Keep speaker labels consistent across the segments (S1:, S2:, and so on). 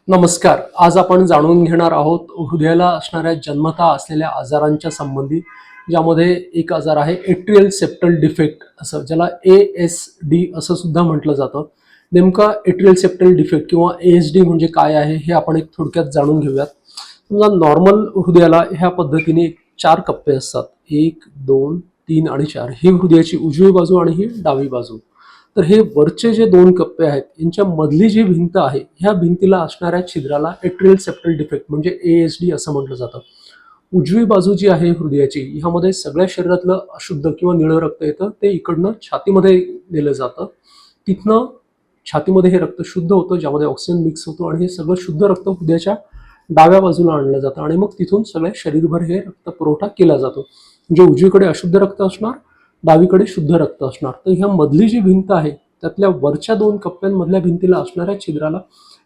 S1: नमस्कार. आज आपण जाणून घेणार आहोत हृदयाला असणाऱ्या जन्मतः असलेल्या आजारांच्या संबंधी, ज्यामध्ये एक आजार आहे एट्रियल सेप्टल डिफेक्ट, असं ज्याला ASD असं सुद्धा म्हटलं जातं. नेमका एट्रियल सेप्टल डिफेक्ट किंवा ASD म्हणजे काय आहे हे आपण एक थोडक्यात जाणून घेऊयात. समजा नॉर्मल हृदयाला ह्या पद्धतीने 4 कप्पे असतात. 1, 2, 3 आणि 4. ही हृदयाची उजवी बाजू आणि ही डावी बाजू. तर हे वरचे जे 2 कप्पे आहेत यांच्या मधली जी भिंत आहे, ह्या भिंतीला असणाऱ्या छिद्राला एट्रियल सेप्टल डिफेक्ट म्हणजे ASD असं म्हटलं जातं. उजवी बाजू जी आहे हृदयाची, ह्यामध्ये सगळ्या शरीरातलं अशुद्ध किंवा निळं रक्त येतं, ते इकडनं छातीमध्ये नेलं जातं. तिथनं छातीमध्ये हे रक्त शुद्ध होतं, ज्यामध्ये ऑक्सिजन मिक्स होतो आणि हे सगळं शुद्ध रक्त हृदयाच्या डाव्या बाजूला आणलं जातं आणि मग तिथून सगळ्या शरीरभर हे रक्त पुरवठा केला जातो. म्हणजे उजवीकडे अशुद्ध रक्त असणार, डावीकडे शुद्ध रक्त असणार. तर ह्या मधली जी भिंत आहे त्यातल्या वरच्या 2 कप्प्यांमधल्या भिंतीला असणाऱ्या छिद्राला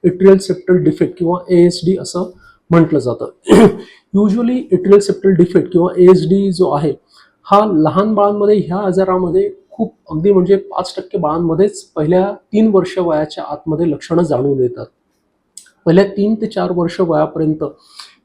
S1: एट्रियल सेप्टल डिफेक्ट किंवा ASD असं म्हटलं जातं. युजली एट्रियल सेप्टल डिफेक्ट किंवा ASD जो आहे हा लहान बाळांमध्ये ह्या आजारामध्ये खूप अगदी म्हणजे 5% बाळांमध्येच पहिल्या 3 वर्ष वयाच्या आतमध्ये लक्षणं जाणून येतात. पहिल्या 3 ते 4 वर्ष वयापर्यंत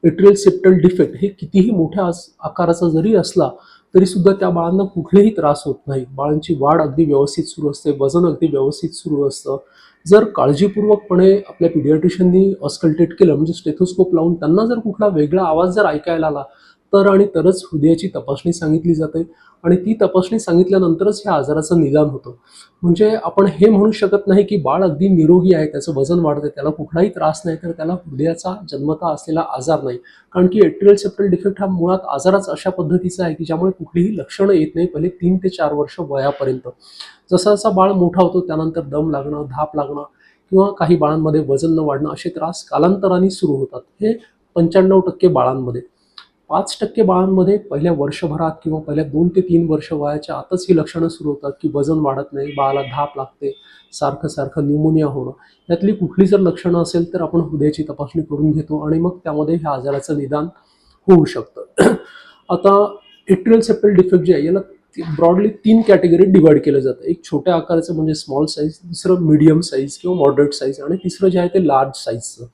S1: एट्रियल सेप्टल डिफेक्ट हे कितीही मोठ्या आकाराचा जरी असला तरी सुद्धा त्या बाळांना कुठलेही त्रास होत नाही. बाळांची वाढ अगदी व्यवस्थित सुरू असते, वजन अगदी व्यवस्थित सुरू असतं. जर काळजीपूर्वकपणे आपल्या पिडियाट्रिशियननी ऑस्कल्टेट केलं, म्हणजे स्टेथोस्कोप लावून त्यांना जर कुठला वेगळा आवाज जर ऐकायला आला तर आणि तरच हृदयाची तपासणी सांगितली जाते आणि ती तपासणी सांगितल्यानंतरच ह्या आजाराचं निदान होतं. म्हणजे आपण हे म्हणू शकत नाही की बाळ अगदी निरोगी आहे, त्याचं वजन वाढतंय, त्याला कुठलाही त्रास नाही, तर त्याला हृदयाचा जन्मतः असलेला आजार नाही. कारण की एट्रियल सेप्टल डिफेक्ट हा मुळात आजारच अशा पद्धतीचा आहे की ज्यामुळे कुठलीही लक्षणं येत नाही पहिले 3 ते 4 वर्ष वयापर्यंत. जसा जसा बाळ मोठा होतो त्यानंतर दम लागणं, धाप लागणं किंवा काही बाळांमध्ये वजन न वाढणं असे त्रास कालांतराने सुरू होतात. हे 95% बाळांमध्ये. 5% बाळांमध्ये पहिल्या वर्षभरात किंवा पहिल्या 2 ते 3 वर्ष वयाच्या आतच ही लक्षणं सुरू होतात की वजन वाढत नाही, बाळाला धाप लागते, सारखं सारखं न्यूमोनिया होणं. यातली कुठली जर लक्षणं असेल तर आपण हृदयाची तपासणी करून घेतो आणि मग त्यामध्ये ह्या आजाराचं निदान होऊ शकतं. आता एट्रियल सेप्टल डिफेक्ट जे आहे याला ब्रॉडली 3 कॅटेगरीत डिवाइड केलं जातं. एक छोट्या आकाराचं म्हणजे स्मॉल साईज, दुसरं मीडियम साईज किंवा मॉडरेट साईज आणि तिसरं जे आहे ते लार्ज साईजचं.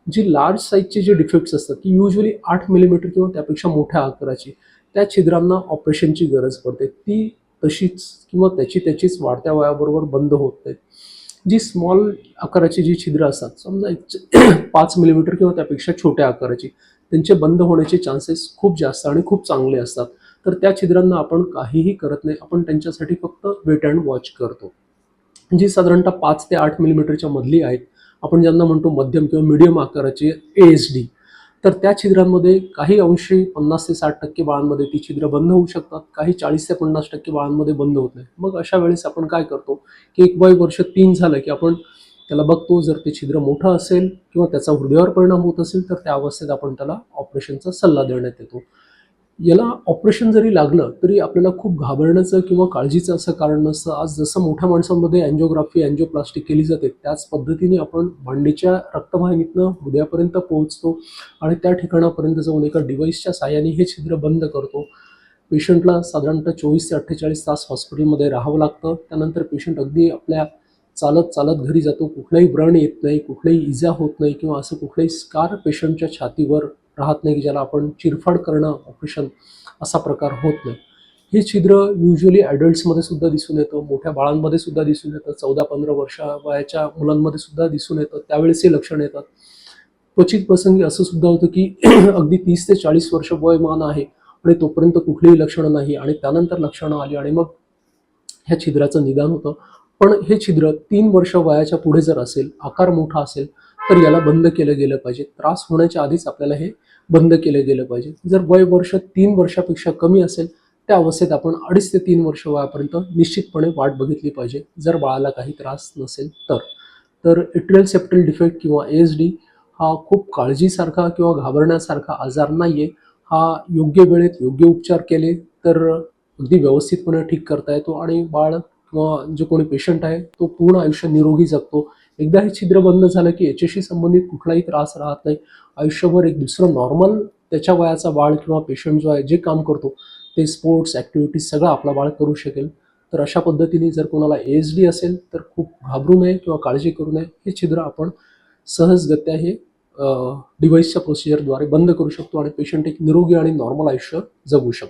S1: जी लार्ज साईजचे जे डिफेक्ट्स असतात की युजली 8 मिलीमीटर किंवा त्यापेक्षा मोठ्या आकाराची, त्या छिद्रांना ऑपरेशनची गरज पडते. ती तशीच किंवा त्याचीच वाढत्या वयाबरोबर बंद होत नाही. जी स्मॉल आकाराची जी छिद्र असतात, समजा 5 मिलीमीटर किंवा त्यापेक्षा छोट्या आकाराची, त्यांचे बंद होण्याचे चान्सेस खूप जास्त आणि खूप चांगले असतात. तर त्या छिद्रांना आपण काहीही करत नाही, आपण त्यांच्यासाठी फक्त वेट अँड वॉच करतो. जी साधारणतः 5 ते 8 मिलीमीटरच्या मधली आहेत, आपण ज्यांना म्हणतो मध्यम किंवा मीडियम आकाराची ASD, तर त्या छिद्रांमध्ये काही अंशी 50 ते 60% बाळांमध्ये ती छिद्र बंद होऊ शकतात, काही 40 ते 50% बाळांमध्ये बंद होत नाही. मग अशा वेळेस आपण काय करतो की एक वय वर्ष 3 झालं की आपण त्याला बघतो. जर ते छिद्र मोठं असेल किंवा त्याचा हृदयावर परिणाम होत असेल तर त्या अवस्थेत आपण त्याला ऑपरेशनचा सल्ला देण्यात येतो. याला ऑपरेशन जरी लागलं तरी आपल्याला खूप घाबरण्याचं किंवा काळजीचं असं कारण नसतं. आज जसं मोठ्या माणसांमध्ये अँजिओग्राफी, अँजिओप्लास्टी केली जाते त्याच पद्धतीने आपण मांडीच्या रक्तवाहिनीतनं हृदयापर्यंत पोहोचतो आणि त्या ठिकाणापर्यंत जाऊन एका डिव्हाइसच्या साहाय्याने हे छिद्र बंद करतो. पेशंटला साधारणतः 24 ते 48 तास हॉस्पिटलमध्ये राहावं लागतं. त्यानंतर पेशंट अगदी आपल्या चालत चालत घरी जातो. कुठलाही व्रण येत नाही, कुठलीही इजा होत नाही किंवा असं कुठलाही स्कार पेशंटच्या छातीवर राहत नाही की ज्याला आपण चिरफाड करणं ऑपरेशन असा प्रकार होत नाही. हे छिद्र युजली ॲडल्ट्समध्ये सुद्धा दिसून येतं, मोठ्या बाळांमध्ये सुद्धा दिसून येतं, 14-15 वर्ष वयाच्या मुलांमध्ये सुद्धा दिसून येतं. त्यावेळेस हे लक्षण येतात. क्वचित प्रसंगी असं सुद्धा होतं की अगदी 30 ते 40 वर्ष वयोमान आहे आणि तोपर्यंत कुठलीही लक्षणं नाही आणि त्यानंतर लक्षणं आली आणि मग ह्या छिद्राचं निदान होतं. पण हे छिद्र 3 वर्ष वयाच्या पुढे जर असेल, आकार मोठा असेल, तर याला बंद केलं गेलं पाहिजे. त्रास होण्याच्या आधीच आपल्याला हे बंद केलं गेलं पाहिजे. जर वय वर्ष 3 वर्षापेक्षा कमी असेल, त्या अवस्थेत आपण 2.5 ते 3 वर्ष वयापर्यंत निश्चितपणे वाट बघितली पाहिजे, जर बाळाला काही त्रास नसेल तर. तर एट्रियल सेप्टल डिफेक्ट किंवा ASD हा खूप काळजीसारखा किंवा घाबरण्यासारखा आजार नाहीये. हा योग्य वेळेत योग्य उपचार केले तर अगदी व्यवस्थितपणे ठीक करता येतो आणि बाळ किंवा जो कोणी पेशंट आहे तो पूर्ण आयुष्य निरोगी जगतो. एकदा हे छिद्र बंद झालं की याच्याशी संबंधित कुठलाही त्रास राहत नाही. आयुष्यभर एक दुसरं नॉर्मल त्याच्या वयाचा बाळ किंवा पेशंट जो आहे जे काम करतो ते स्पोर्ट्स, ॲक्टिव्हिटीज सगळं आपला बाळ करू शकेल. तर अशा पद्धतीने जर कोणाला ASD असेल तर खूप घाबरू नये किंवा काळजी करू नये. हे छिद्र आपण सहजगत्या हे डिव्हाइसच्या प्रोसिजरद्वारे बंद करू शकतो आणि पेशंट एक निरोगी आणि नॉर्मल आयुष्य जगू शकतो.